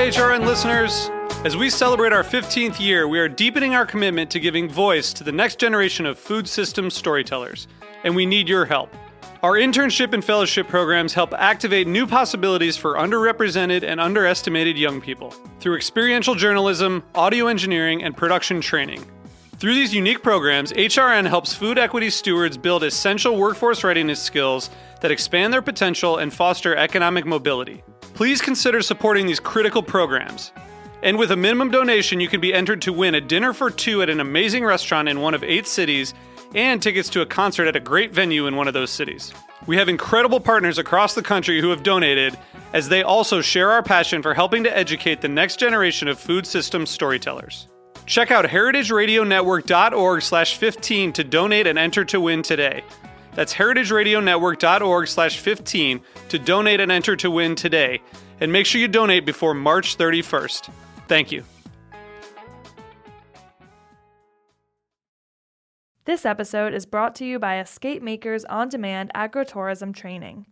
HRN listeners. As we celebrate our 15th year, we are deepening our commitment to giving voice to the next generation of food systems storytellers, and we need your help. Our internship and fellowship programs help activate new possibilities for underrepresented and underestimated young people through experiential journalism, audio engineering, and production training. Through these unique programs, HRN helps food equity stewards build essential workforce readiness skills that expand their potential and foster economic mobility. Please consider supporting these critical programs. And with a minimum donation, you can be entered to win a dinner for two at an amazing restaurant in one of 8 cities and tickets to a concert at a great venue in one of those cities. We have incredible partners across the country who have donated, as they also share our passion for helping to educate the next generation of food systems storytellers. Check out heritageradionetwork.org/15 to donate and enter to win today. That's heritageradionetwork.org/15 to donate and enter to win today. And make sure you donate before March 31st. Thank you. This episode is brought to you by Escape Makers On-Demand Agritourism Training.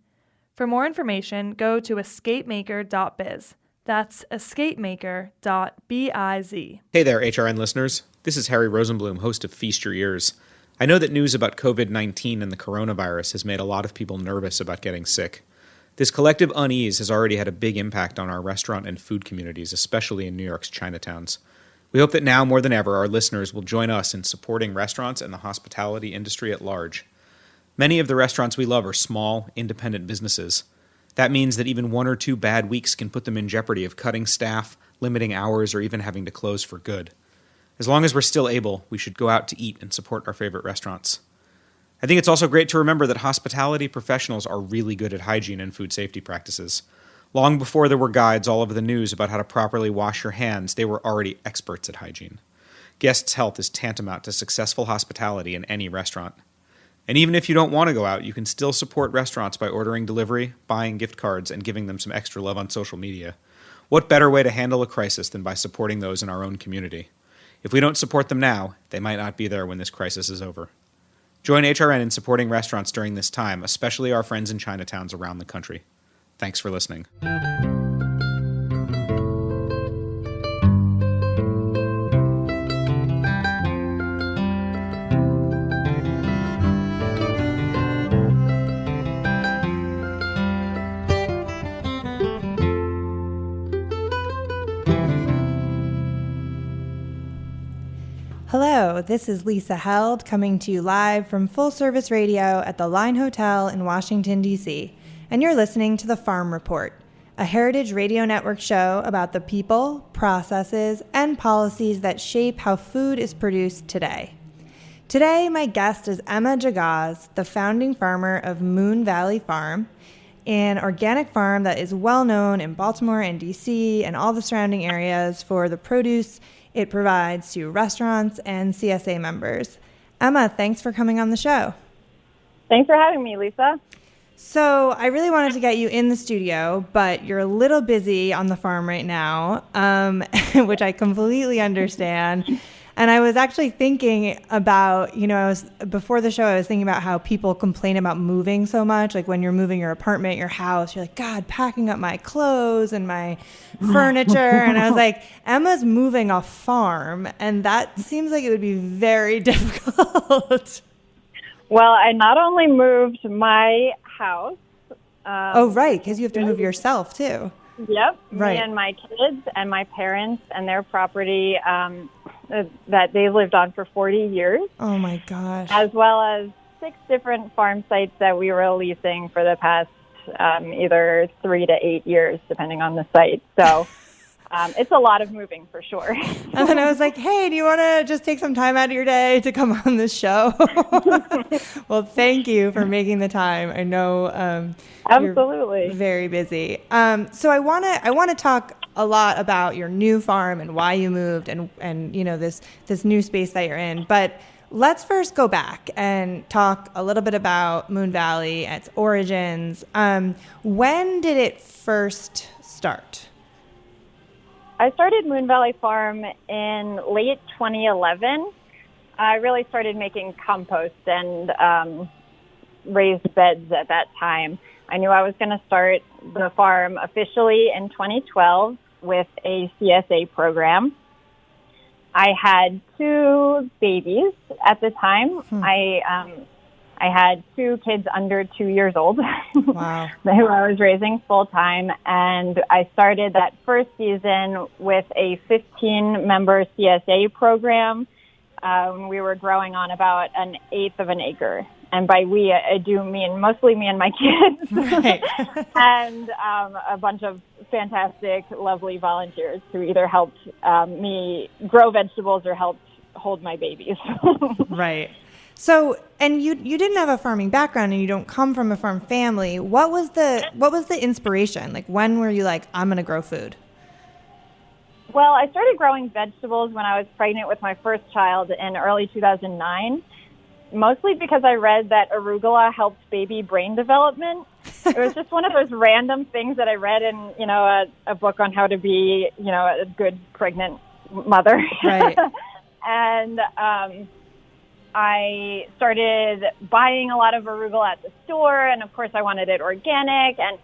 For more information, go to escapemaker.biz. That's escapemaker.biz. Hey there, HRN listeners. This is Harry Rosenblum, host of Feast Your Ears. I know that news about COVID-19 and the coronavirus has made a lot of people nervous about getting sick. This collective unease has already had a big impact on our restaurant and food communities, especially in New York's Chinatowns. We hope that now more than ever, our listeners will join us in supporting restaurants and the hospitality industry at large. Many of the restaurants we love are small, independent businesses. That means that even 1 or 2 bad weeks can put them in jeopardy of cutting staff, limiting hours, or even having to close for good. As long as we're still able, we should go out to eat and support our favorite restaurants. I think it's also great to remember that hospitality professionals are really good at hygiene and food safety practices. Long before there were guides all over the news about how to properly wash your hands, they were already experts at hygiene. Guests' health is tantamount to successful hospitality in any restaurant. And even if you don't want to go out, you can still support restaurants by ordering delivery, buying gift cards, and giving them some extra love on social media. What better way to handle a crisis than by supporting those in our own community? If we don't support them now, they might not be there when this crisis is over. Join HRN in supporting restaurants during this time, especially our friends in Chinatowns around the country. Thanks for listening. Hello, this is Lisa Held coming to you live from Full Service Radio at the Line Hotel in Washington, D.C., and you're listening to The Farm Report, a Heritage Radio Network show about the people, processes, and policies that shape how food is produced today. Today, my guest is Emma Jagoz, the founding farmer of Moon Valley Farm, an organic farm that is well known in Baltimore and D.C. and all the surrounding areas for the produce it provides to restaurants and CSA members. Emma, thanks for coming on the show. Thanks for having me, Lisa. So I really wanted to get you in the studio, but you're a little busy on the farm right now, which I completely understand. And I was actually thinking about, before the show, I was thinking about how people complain about moving so much. Like when you're moving your apartment, your house, you're like, God, packing up my clothes and my furniture. And I was like, Emma's moving a farm, and that seems like it would be very difficult. Well, I not only moved my house. Oh, right, because you have to move yourself, too. Yep. Right. Me and my kids and my parents and their property that they lived on for 40 years. Oh, my gosh. As well as 6 different farm sites that we were leasing for the past either 3 to 8 years, depending on the site. So it's a lot of moving for sure. And then I was like, hey, do you want to just take some time out of your day to come on this show? Well, thank you for making the time. I know absolutely you're very busy. So I want to talk a lot about your new farm and why you moved and this new space that you're in. But let's first go back and talk a little bit about Moon Valley, its origins. When did it first start? I started Moon Valley Farm in late 2011. I really started making compost and raised beds at that time. I knew I was going to start the farm officially in 2012 with a CSA program. I had 2 babies at the time. I had 2 kids under 2 years old Wow. who I was raising full time. And I started that first season with a 15-member CSA program. We were growing on about 1/8 of an acre. And by we, I do mean mostly me and my kids. Right. And a bunch of fantastic, lovely volunteers who either helped me grow vegetables or helped hold my babies. Right. So, and you didn't have a farming background and you don't come from a farm family. What was the inspiration? Like, when were you like, I'm going to grow food? Well, I started growing vegetables when I was pregnant with my first child in early 2009, mostly because I read that arugula helps baby brain development. It was just one of those random things that I read in, a book on how to be, a good pregnant mother. Right. And I started buying a lot of arugula at the store, and of course I wanted it organic and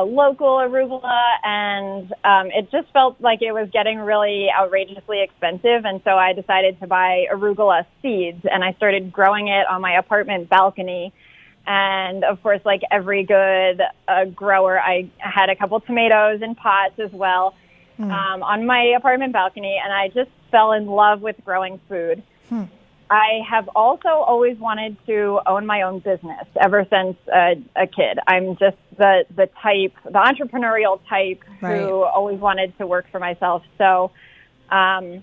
local arugula, and it just felt like it was getting really outrageously expensive, and so I decided to buy arugula seeds, and I started growing it on my apartment balcony. And of course, like every good grower, I had a couple tomatoes in pots as well on my apartment balcony, and I just fell in love with growing food. I have also always wanted to own my own business ever since a kid. I'm just the entrepreneurial type who always wanted to work for myself. So as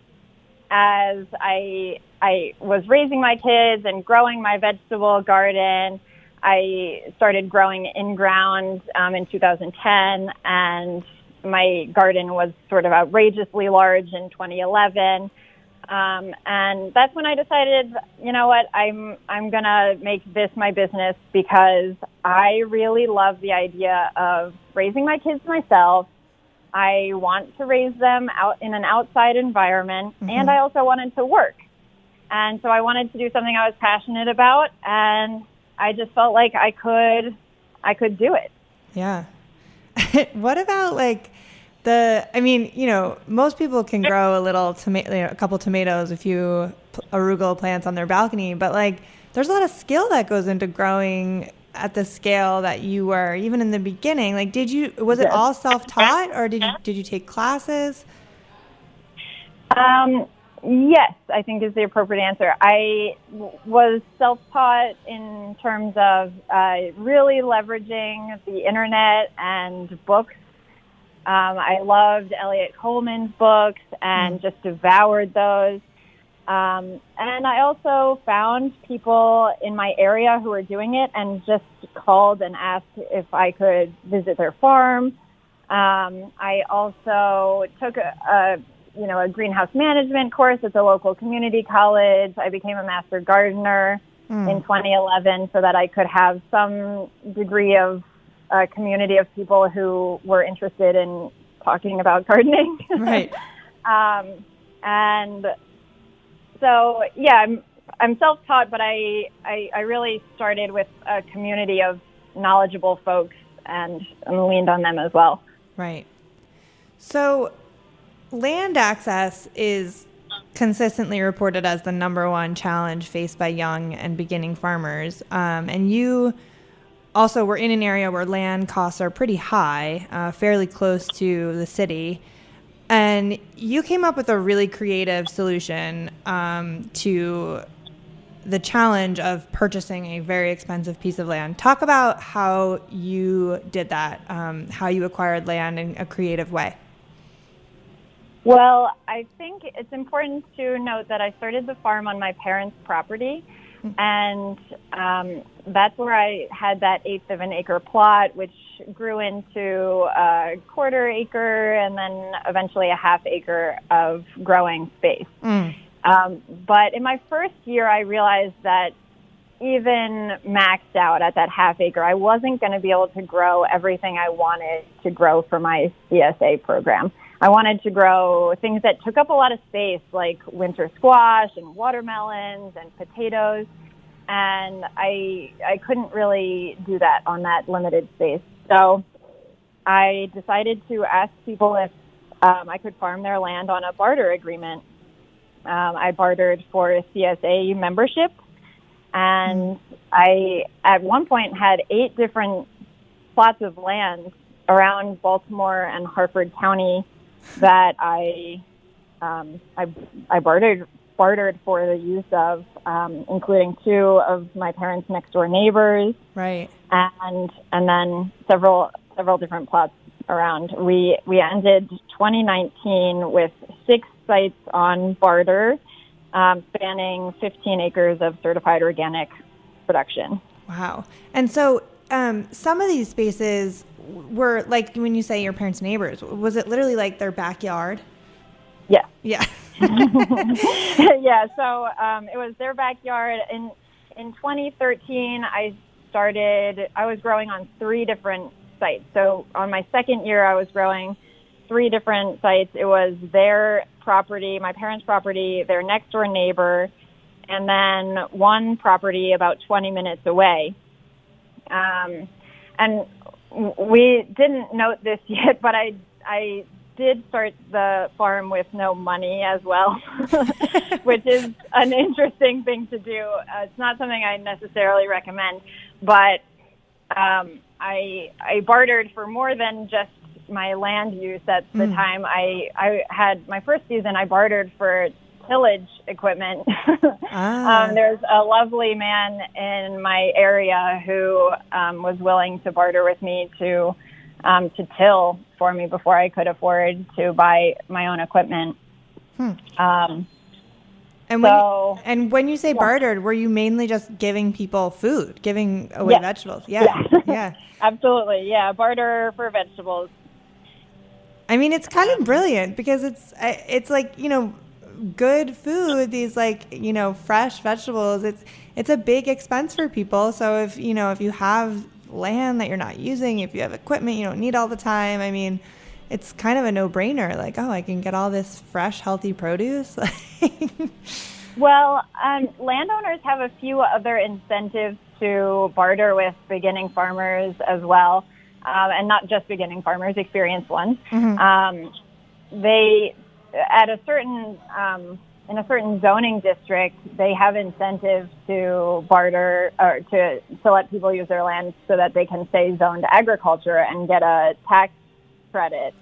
I was raising my kids and growing my vegetable garden, I started growing in-ground in 2010, and my garden was sort of outrageously large in 2011. And that's when I decided, you know what, I'm going to make this my business, because I really love the idea of raising my kids myself. I want to raise them out in an outside environment, and I also wanted to work. And so I wanted to do something I was passionate about, and I just felt like I could do it. Yeah. What about most people can grow a couple tomatoes, a few arugula plants on their balcony, but there's a lot of skill that goes into growing at the scale that you were, even in the beginning. Was it all self-taught, or did you take classes? Yes, I think is the appropriate answer. I was self-taught in terms of really leveraging the internet and books. I loved Elliot Coleman's books and just devoured those. And I also found people in my area who were doing it and just called and asked if I could visit their farm. I also took a greenhouse management course at the local community college. I became a master gardener in 2011 so that I could have some degree of a community of people who were interested in talking about gardening. Right. And so, yeah, I'm self-taught, but I really started with a community of knowledgeable folks and leaned on them as well. Right. So land access is consistently reported as the number one challenge faced by young and beginning farmers. And you also were in an area where land costs are pretty high, fairly close to the city. And you came up with a really creative solution to the challenge of purchasing a very expensive piece of land. Talk about how you did that, how you acquired land in a creative way. Well, I think it's important to note that I started the farm on my parents' property, and that's where I had that 1/8 of an acre plot, which grew into a 1/4 acre and then eventually a 1/2 acre of growing space. But in my first year, I realized that even maxed out at that 1/2 acre, I wasn't going to be able to grow everything I wanted to grow for my CSA program. I wanted to grow things that took up a lot of space, like winter squash and watermelons and potatoes, and I couldn't really do that on that limited space. So I decided to ask people if I could farm their land on a barter agreement. I bartered for CSA membership, and I, at one point, had 8 different plots of land around Baltimore and Harford County that I bartered for the use of, including 2 of my parents' next door neighbors, Right. and then several different plots around. We ended 2019 with 6 sites on barter, spanning 15 acres of certified organic production. Wow. And so some of these spaces were, like, when you say your parents' neighbors, was it literally like their backyard? Yeah. Yeah. Yeah, so it was their backyard. In 2013, I was growing on 3 different sites. So on my second year, I was growing 3 different sites. It was their property, my parents' property, their next door neighbor, and then one property about 20 minutes away. And we didn't note this yet, but I did start the farm with no money as well, which is an interesting thing to do. It's not something I necessarily recommend, but I bartered for more than just my land use at the time. I had my first season, I bartered for tillage equipment. There's a lovely man in my area who was willing to barter with me to till for me before I could afford to buy my own equipment. And when you say bartered, were you mainly just giving people food, giving away vegetables? Yeah. Absolutely. Yeah. Barter for vegetables. I mean, it's kind of brilliant because it's like, good food, these fresh vegetables, it's a big expense for people. So if you have land that you're not using, if you have equipment you don't need all the time, I mean, it's kind of a no-brainer. Like, I can get all this fresh, healthy produce. Well, landowners have a few other incentives to barter with beginning farmers as well, and not just beginning farmers, experienced ones. They, at a certain in a certain zoning district, they have incentives to barter or to let people use their land so that they can stay zoned agriculture and get a tax credit.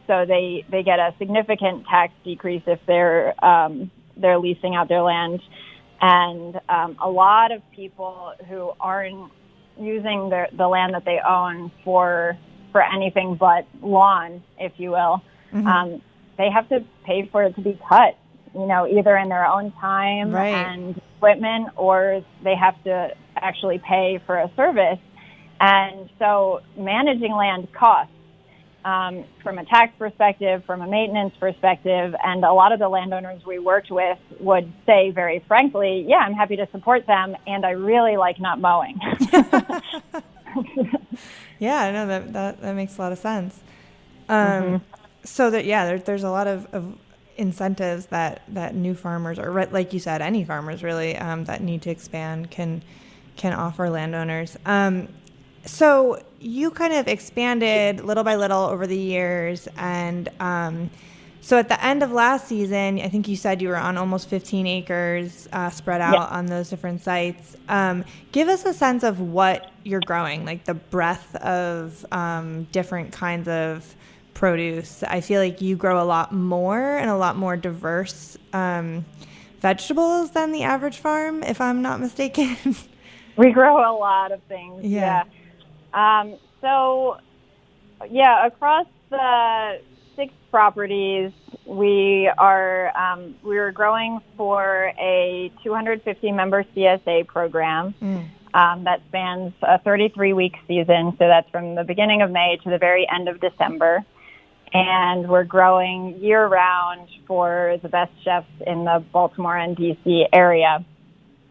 So they get a significant tax decrease if they're leasing out their land, and a lot of people who aren't using the land that they own for anything but lawn, if you will, they have to pay for it to be cut, either in their own time and equipment, or they have to actually pay for a service. And so managing land costs from a tax perspective, from a maintenance perspective, and a lot of the landowners we worked with would say very frankly, yeah, I'm happy to support them, and I really like not mowing. Yeah, no, that makes a lot of sense. So that, there's a lot of incentives that new farmers, or like you said, any farmers really, that need to expand can offer landowners. So you kind of expanded little by little over the years, and so at the end of last season, I think you said you were on almost 15 acres spread out on those different sites. Give us a sense of what you're growing, like the breadth of different kinds of produce. I feel like you grow a lot more and a lot more diverse vegetables than the average farm, if I'm not mistaken. We grow a lot of things. Yeah. Across the 6 properties, we are growing for a 250-member CSA program that spans a 33-week season. So that's from the beginning of May to the very end of December. And we're growing year-round for the best chefs in the Baltimore and D.C. area.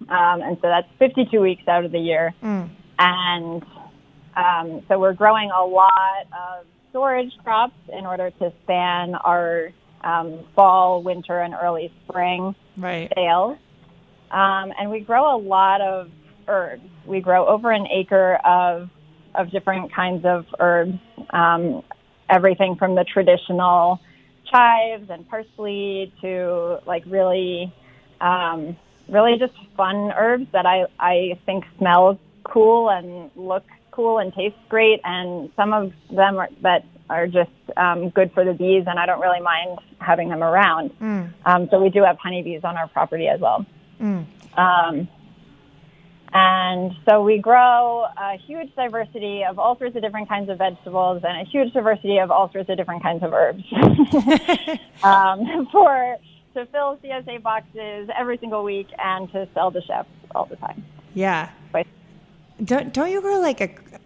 And so that's 52 weeks out of the year. And so we're growing a lot of storage crops in order to span our fall, winter, and early spring sales. And we grow a lot of herbs. We grow over an acre of different kinds of herbs. everything from the traditional chives and parsley to like really just fun herbs that I think smell cool and look cool and taste great. And some of them are just good for the bees, and I don't really mind having them around. So we do have honeybees on our property as well. And so we grow a huge diversity of all sorts of different kinds of vegetables and a huge diversity of all sorts of different kinds of herbs to fill CSA boxes every single week and to sell to chefs all the time. Yeah. Don't you grow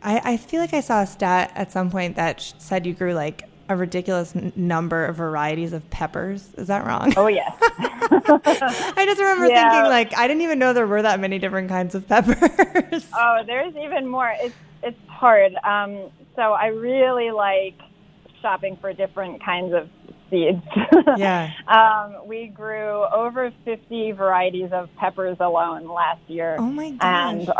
I feel like I saw a stat at some point that said you grew like a ridiculous number of varieties of peppers. Is that wrong? Oh, yes. I just remember thinking I didn't even know there were that many different kinds of peppers. Oh, there's even more. It's hard. So I really like shopping for different kinds of seeds. Yeah. We grew over 50 varieties of peppers alone last year. Oh my gosh. And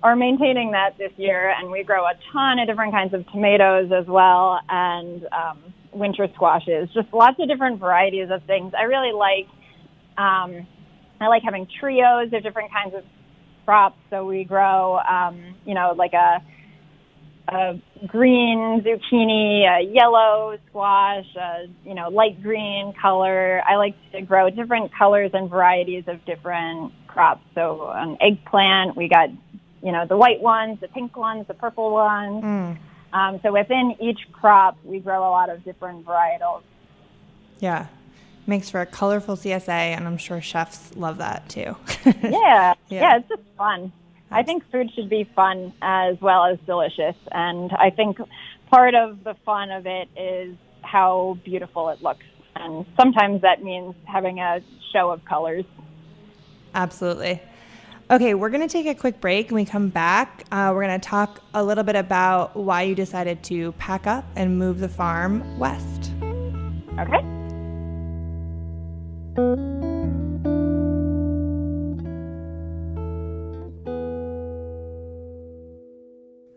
are maintaining that this year. And we grow a ton of different kinds of tomatoes as well, and winter squashes, just lots of different varieties of things. I really like, I like having trios of different kinds of crops. So we grow, like a green zucchini, a yellow squash, light green color. I like to grow different colors and varieties of different crops. So an eggplant, we got, the white ones, the pink ones, the purple ones. So within each crop, we grow a lot of different varietals. Yeah. Makes for a colorful CSA, and I'm sure chefs love that too. Yeah, it's just fun. I think food should be fun as well as delicious, and I think part of the fun of it is how beautiful it looks, and sometimes that means having a show of colors. Absolutely. Okay, we're going to take a quick break. When we come back, we're going to talk a little bit about why you decided to pack up and move the farm west. Okay.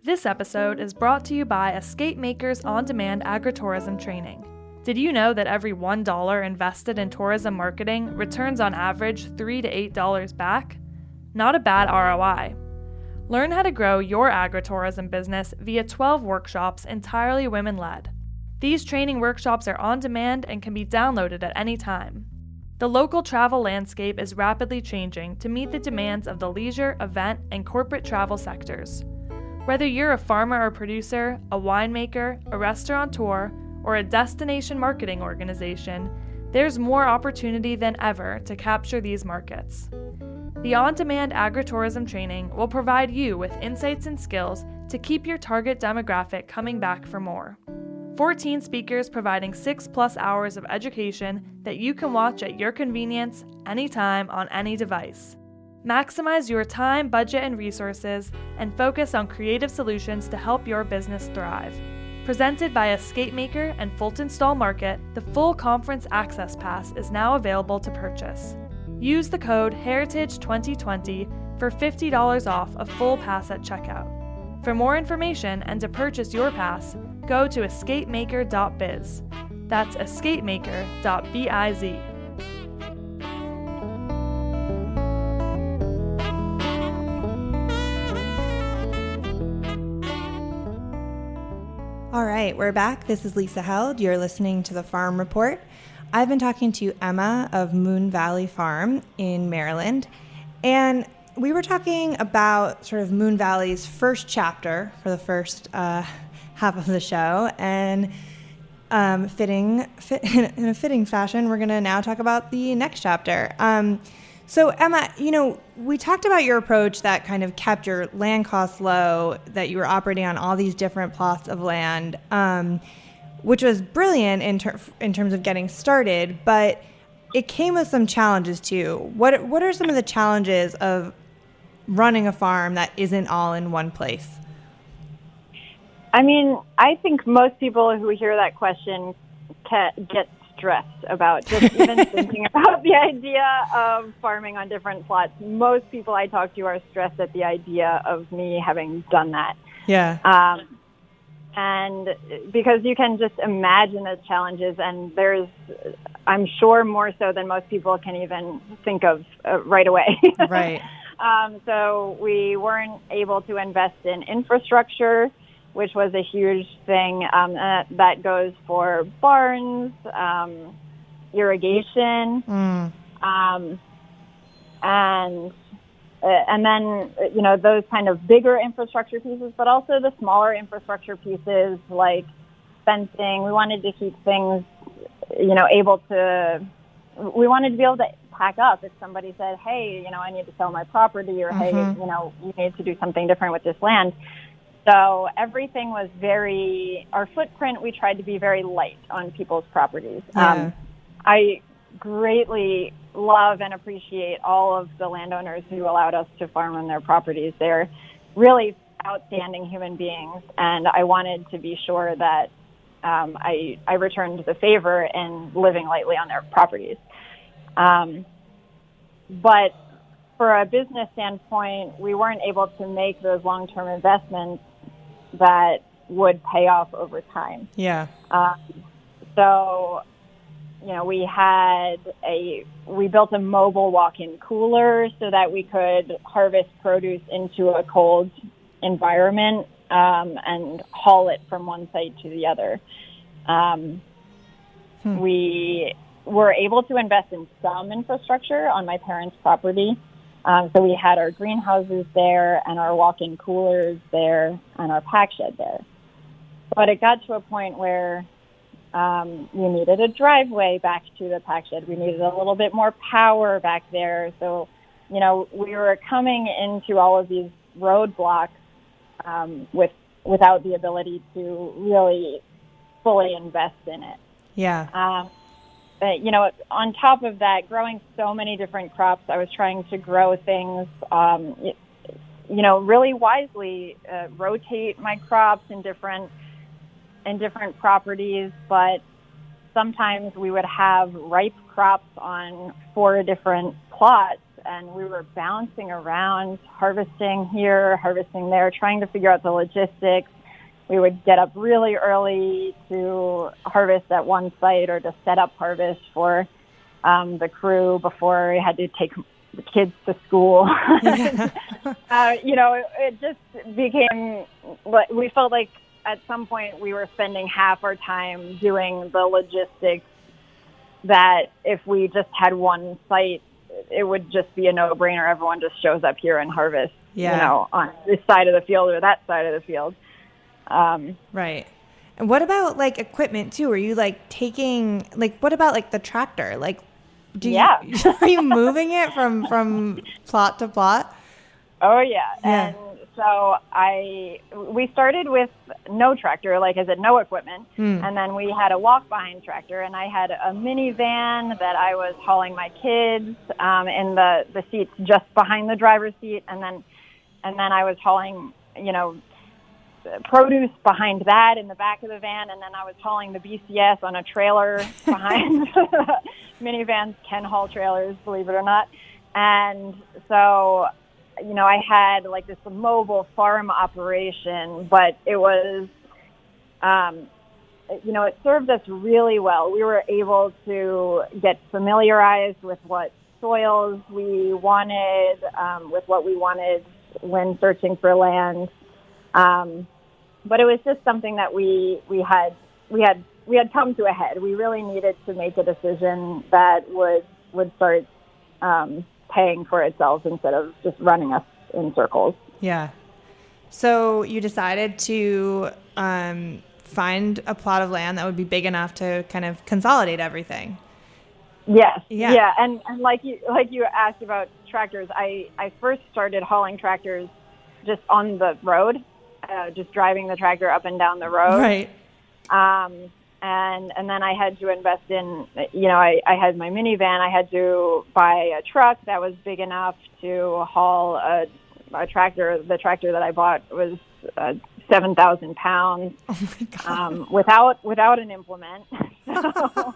This episode is brought to you by Escape Makers On-Demand Agritourism Training. Did you know that every $1 invested in tourism marketing returns on average $3 to $8 back? Not a bad ROI. Learn how to grow your agritourism business via 12 workshops entirely women-led. These training workshops are on demand and can be downloaded at any time. The local travel landscape is rapidly changing to meet the demands of the leisure, event, and corporate travel sectors. Whether you're a farmer or producer, a winemaker, a restaurateur, or a destination marketing organization, there's more opportunity than ever to capture these markets. The on-demand agritourism training will provide you with insights and skills to keep your target demographic coming back for more. 14 speakers providing 6+ hours of education that you can watch at your convenience, anytime, on any device. Maximize your time, budget, and resources, and focus on creative solutions to help your business thrive. Presented by Escape Maker and Fulton Stall Market, the full conference access pass is now available to purchase. Use the code HERITAGE2020 for $50 off a full pass at checkout. For more information and to purchase your pass, go to escapemaker.biz. That's escapemaker.biz. All right, we're back. This is Lisa Held. You're listening to the Farm Report. I've been talking to Emma of Moon Valley Farm in Maryland, and we were talking about sort of Moon Valley's first chapter for the first half of the show, and in a fitting fashion, we're going to now talk about the next chapter. So Emma, we talked about your approach that kind of kept your land costs low, that you were operating on all these different plots of land, which was brilliant in terms of getting started, but it came with some challenges too. What are some of the challenges of running a farm that isn't all in one place? I mean, I think most people who hear that question get stressed about just even thinking about the idea of farming on different plots. Most people I talk to are stressed at the idea of me having done that. Yeah. And because you can just imagine those challenges, and there's, I'm sure, more so than most people can even think of right away. Right. So we weren't able to invest in infrastructure, which was a huge thing. That goes for barns, irrigation, and then, you know, those kind of bigger infrastructure pieces, but also the smaller infrastructure pieces like fencing. We wanted to keep things, you know, we wanted to be able to pack up if somebody said, hey, you know, I need to sell my property, or hey, you know, you need to do something different with this land. So everything was our footprint, we tried to be very light on people's properties. Yeah. I greatly love and appreciate all of the landowners who allowed us to farm on their properties. They're really outstanding human beings, and I wanted to be sure that I returned the favor in living lightly on their properties. But for a business standpoint, we weren't able to make those long-term investments that would pay off over time. Yeah. So, you know, we built a mobile walk-in cooler so that we could harvest produce into a cold environment and haul it from one site to the other. We were able to invest in some infrastructure on my parents' property. So we had our greenhouses there and our walk-in coolers there and our pack shed there. But it got to a point where we needed a driveway back to the pack shed. We needed a little bit more power back there. So, you know, we were coming into all of these roadblocks without the ability to really fully invest in it. Yeah. But, you know, on top of that, growing so many different crops, I was trying to grow things, you know, really wisely, rotate my crops in different properties. But sometimes we would have ripe crops on 4 different plots, and we were bouncing around, harvesting here, harvesting there, trying to figure out the logistics. We would get up really early to harvest at one site or to set up harvest for the crew before we had to take the kids to school. Yeah. You know, it just became, we felt like at some point we were spending half our time doing the logistics that if we just had one site, it would just be a no-brainer. Everyone just shows up here and harvests, you know, on this side of the field or that side of the field. Right. And what about like equipment too? Are you like taking, like, what about like the tractor? Like, are you moving it from plot to plot? Oh yeah. And so we started with no tractor, like I said, no equipment. And then we had a walk behind tractor, and I had a minivan that I was hauling my kids, in the seats just behind the driver's seat. And then I was hauling, you know, produce behind that in the back of the van, and then I was hauling the BCS on a trailer behind. Minivans can haul trailers, believe it or not. And so, you know, I had like this mobile farm operation, but it was, you know, it served us really well. We were able to get familiarized with what soils we wanted, with what we wanted when searching for land. But it was just something that we had come to a head. We really needed to make a decision that would start paying for itself instead of just running us in circles. Yeah. So you decided to find a plot of land that would be big enough to kind of consolidate everything. Yes. Yeah. Yeah. And like you asked about tractors, I first started hauling tractors just on the road. Just driving the tractor up and down the road. Right. And then I had to invest in, you know, I had my minivan. I had to buy a truck that was big enough to haul a tractor. The tractor that I bought was 7,000 pounds. Oh my God. Without an implement. So,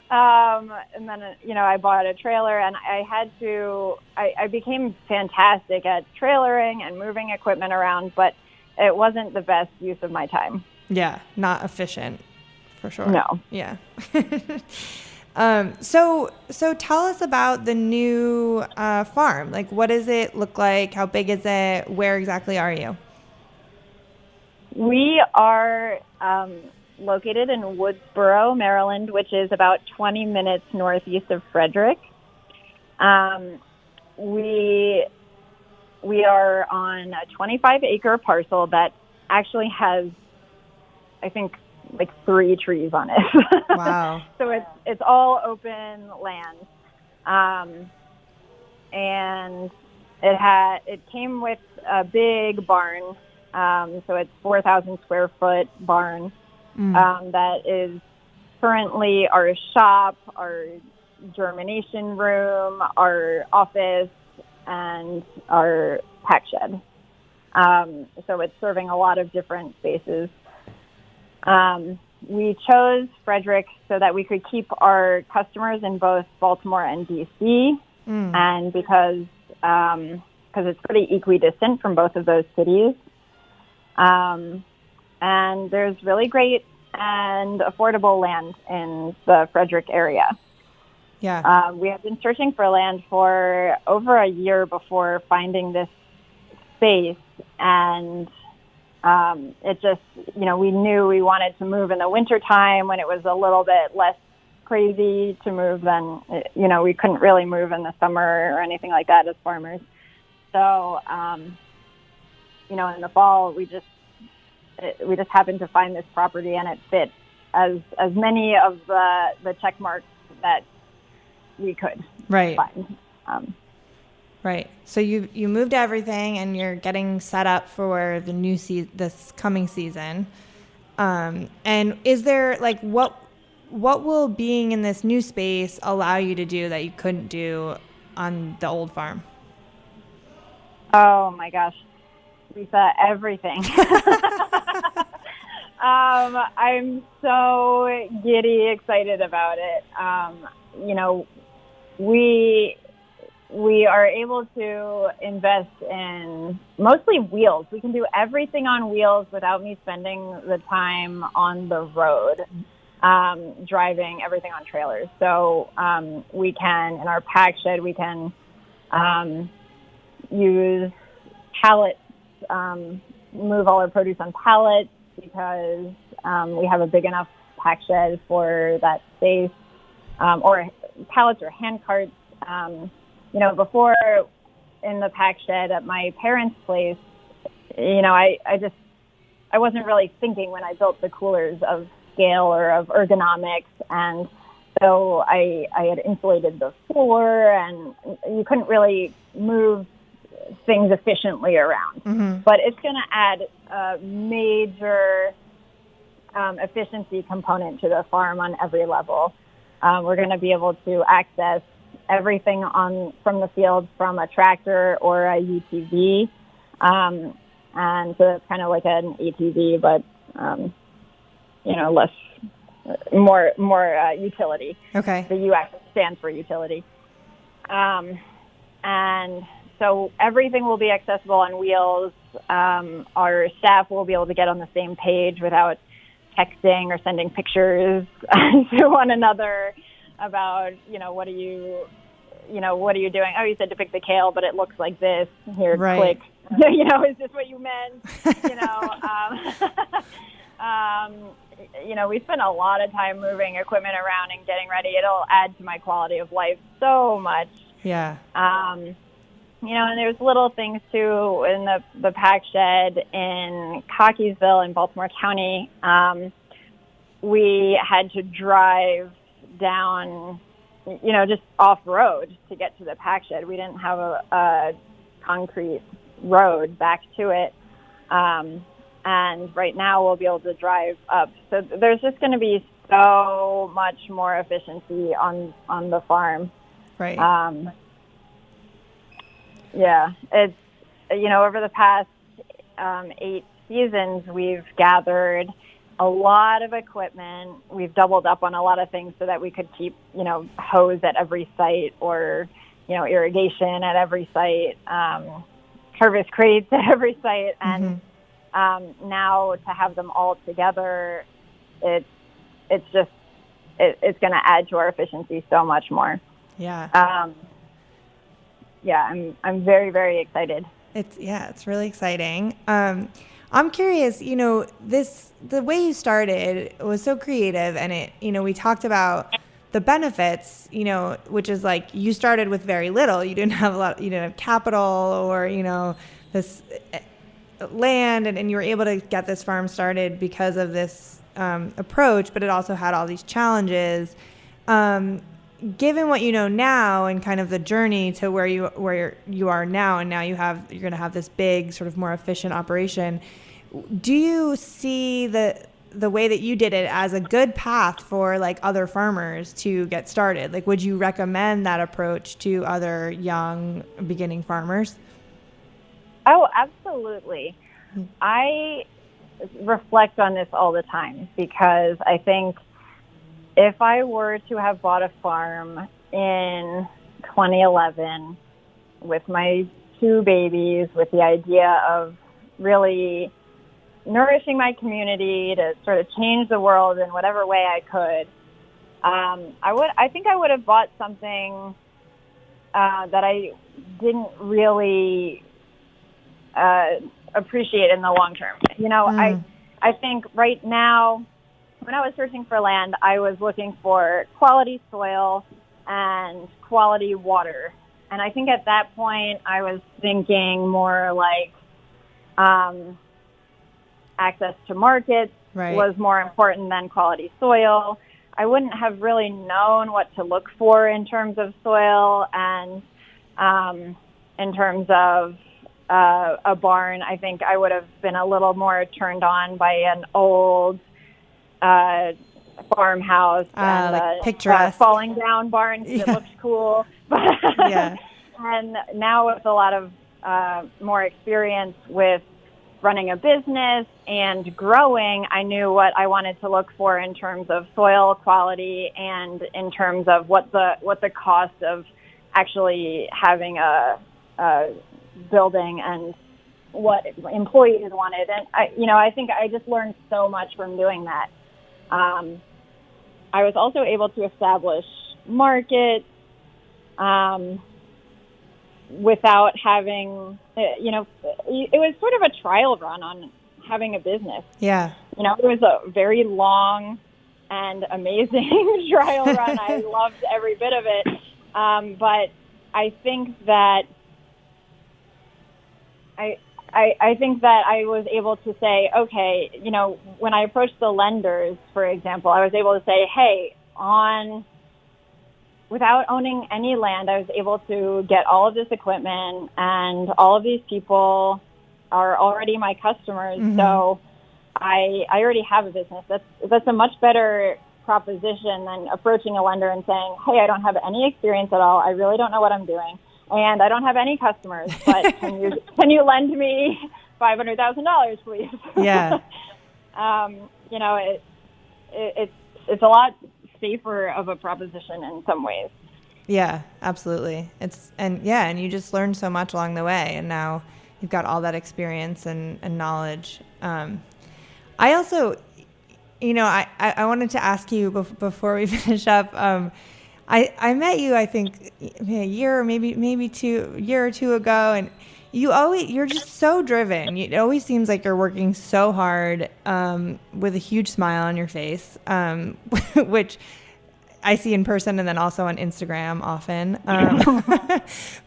and then, you know, I bought a trailer, and I became fantastic at trailering and moving equipment around, but it wasn't the best use of my time. Yeah, not efficient, for sure. No. Yeah. So tell us about the new farm. Like, what does it look like? How big is it? Where exactly are you? We are located in Woodsboro, Maryland, which is about 20 minutes northeast of Frederick. We are on a 25-acre parcel that actually has, I think, like 3 trees on it. Wow. So it's all open land. And it came with a big barn. So it's 4,000 square foot barn. That is currently our shop, our germination room, our office, and our pack shed. So it's serving a lot of different spaces. We chose Frederick so that we could keep our customers in both Baltimore and DC, and because it's pretty equidistant from both of those cities. And there's really great and affordable land in the Frederick area. Yeah. We have been searching for land for over a year before finding this space, and it just, we knew we wanted to move in the wintertime when it was a little bit less crazy to move than, we couldn't really move in the summer or anything like that as farmers. So, in the fall, we just happened to find this property, and it fit as many of the check marks that we could find. Right. So you moved everything, and you're getting set up for the new this coming season. And is there what will being in this new space allow you to do that you couldn't do on the old farm? Oh my gosh, Lisa, everything. I'm so giddy excited about it. We are able to invest in mostly wheels. We can do everything on wheels without me spending the time on the road, driving everything on trailers. So we can, in our pack shed, we can use pallets, move all our produce on pallets because we have a big enough pack shed for that space, or pallets or hand carts. Before in the pack shed at my parents' place, I wasn't really thinking when I built the coolers of scale or of ergonomics. And so I had insulated the floor, and you couldn't really move things efficiently around. Mm-hmm. But it's going to add a major efficiency component to the farm on every level. We're going to be able to access everything from the field from a tractor or a UTV. And so it's kind of like an ATV, but, more utility. Okay. The U actually stands for utility. And so everything will be accessible on wheels. Our staff will be able to get on the same page without texting or sending pictures to one another about, what are you doing? Oh, you said to pick the kale, but it looks like this. Here, click. Is this what you meant? We spend a lot of time moving equipment around and getting ready. It'll add to my quality of life so much. Yeah. And there's little things too in the pack shed in Cockeysville in Baltimore County. We had to drive down, just off road to get to the pack shed. We didn't have a concrete road back to it. And right now we'll be able to drive up. So there's just going to be so much more efficiency on the farm. Right. Yeah, it's, over the past 8 seasons, we've gathered a lot of equipment. We've doubled up on a lot of things so that we could keep, hose at every site or, irrigation at every site, harvest crates at every site. And now to have them all together, it's going to add to our efficiency so much more. Yeah. I'm very, very excited. It's really exciting. I'm curious, the way you started was so creative, and we talked about the benefits, which is like you started with very little. You didn't have you didn't have capital or, this land, and you were able to get this farm started because of this approach, but it also had all these challenges. Given what you know now and kind of the journey to where you are now, and now you're going to have this big sort of more efficient operation, do you see the way that you did it as a good path for like other farmers to get started? Like, would you recommend that approach to other young beginning farmers? Oh, absolutely. I reflect on this all the time because I think if I were to have bought a farm in 2011 with my 2 babies, with the idea of really nourishing my community to sort of change the world in whatever way I could, I think I would have bought something that I didn't really appreciate in the long term. I think right now, when I was searching for land, I was looking for quality soil and quality water. And I think at that point, I was thinking more like access to markets was more important than quality soil. I wouldn't have really known what to look for in terms of soil and in terms of a barn. I think I would have been a little more turned on by an old farmhouse and like picturesque falling down barn because it looks cool. Yeah. And now with a lot of more experience with running a business and growing, I knew what I wanted to look for in terms of soil quality and in terms of what the cost of actually having a building and what employees wanted. And I think I just learned so much from doing that. I was also able to establish markets without having, it was sort of a trial run on having a business. Yeah. It was a very long and amazing trial run. I loved every bit of it. But I think that I think that I was able to say, okay, when I approached the lenders, for example, I was able to say, hey, without owning any land, I was able to get all of this equipment, and all of these people are already my customers. Mm-hmm. So I already have a business. That's a much better proposition than approaching a lender and saying, hey, I don't have any experience at all. I really don't know what I'm doing. And I don't have any customers, but can you lend me $500,000, please? Yeah. It's a lot safer of a proposition in some ways. Yeah, absolutely. And you just learned so much along the way, and now you've got all that experience and knowledge. I also, I wanted to ask you before we finish up. I met you, I think, a year or maybe 2 or 2 ago, and you're just so driven. It always seems like you're working so hard with a huge smile on your face, which I see in person and then also on Instagram often.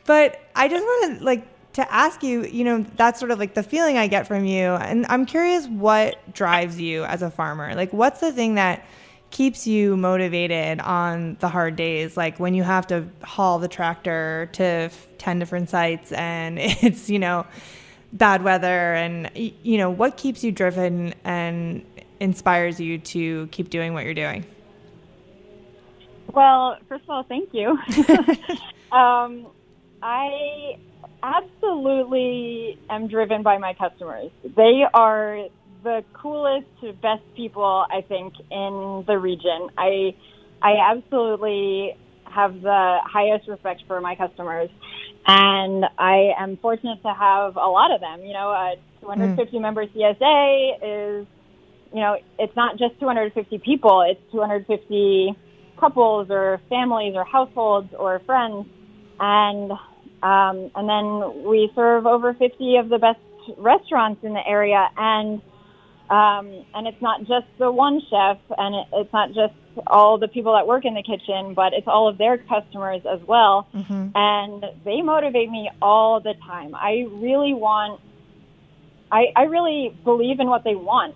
But I just wanted to ask you, that's sort of like the feeling I get from you, and I'm curious what drives you as a farmer. Like, what's the thing that keeps you motivated on the hard days, like when you have to haul the tractor to 10 different sites and it's, bad weather, and, what keeps you driven and inspires you to keep doing what you're doing? Well, first of all, thank you. I absolutely am driven by my customers. They are the coolest, best people, I think, in the region. I absolutely have the highest respect for my customers. And I am fortunate to have a lot of them. 250 member CSA is, it's not just 250 people, it's 250 couples or families or households or friends. And then we serve over 50 of the best restaurants in the area. And it's not just the one chef, and it's not just all the people that work in the kitchen, but it's all of their customers as well. Mm-hmm. And they motivate me all the time. I really believe in what they want.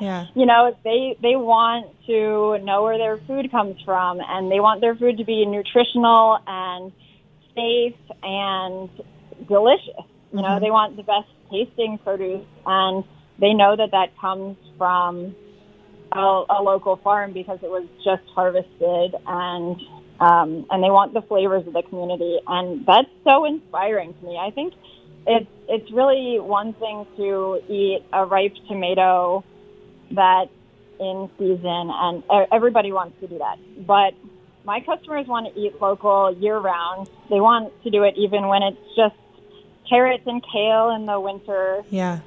Yeah. They want to know where their food comes from, and they want their food to be nutritional and safe and delicious. Mm-hmm. They want the best tasting produce, and they know that comes from a local farm because it was just harvested, and they want the flavors of the community, and that's so inspiring to me. I think it's really one thing to eat a ripe tomato that's in season, and everybody wants to do that. But my customers want to eat local year-round. They want to do it even when it's just carrots and kale in the winter. Yeah.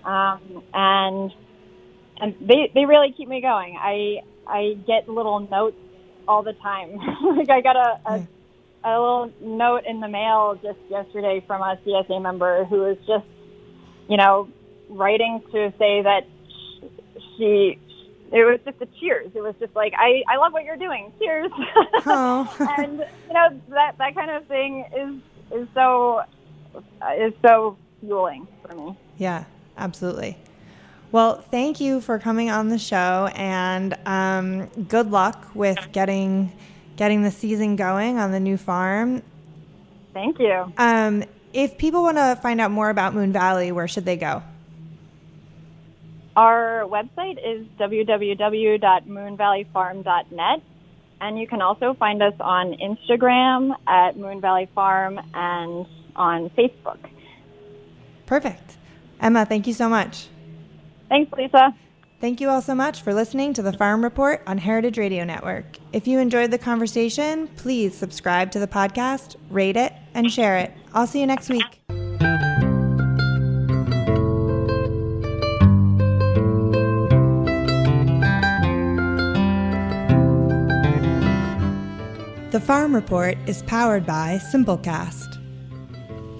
And they really keep me going. I get little notes all the time. Like I got a little note in the mail just yesterday from a CSA member who was just, writing to say that it was just a cheers. It was just like, I love what you're doing. Cheers. Oh. And, that kind of thing is so fueling for me. Yeah, absolutely. Well, thank you for coming on the show, and good luck with getting the season going on the new farm. Thank you. If people want to find out more about Moon Valley, where should they go? Our website is www.moonvalleyfarm.net, and you can also find us on Instagram at Moon Valley Farm and on Facebook. Perfect. Emma, thank you so much. Thanks, Lisa. Thank you all so much for listening to the Farm Report on Heritage Radio Network. If you enjoyed the conversation, please subscribe to the podcast, rate it, and share it. I'll see you next week. The Farm Report is powered by Simplecast.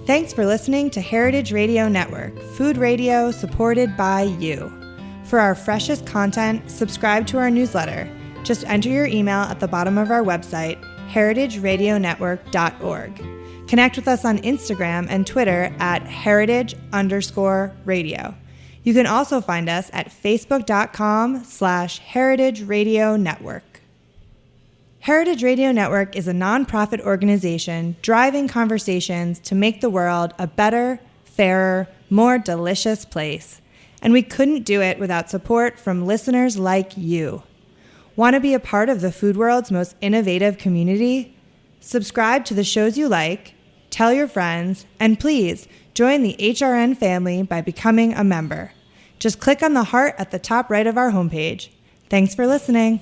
Thanks for listening to Heritage Radio Network, food radio supported by you. For our freshest content, subscribe to our newsletter. Just enter your email at the bottom of our website, heritageradionetwork.org. Connect with us on Instagram and Twitter at heritage_radio. You can also find us at facebook.com/Heritage Radio Network. Heritage Radio Network is a nonprofit organization driving conversations to make the world a better, fairer, more delicious place. And we couldn't do it without support from listeners like you. Want to be a part of the food world's most innovative community? Subscribe to the shows you like, tell your friends, and please join the HRN family by becoming a member. Just click on the heart at the top right of our homepage. Thanks for listening.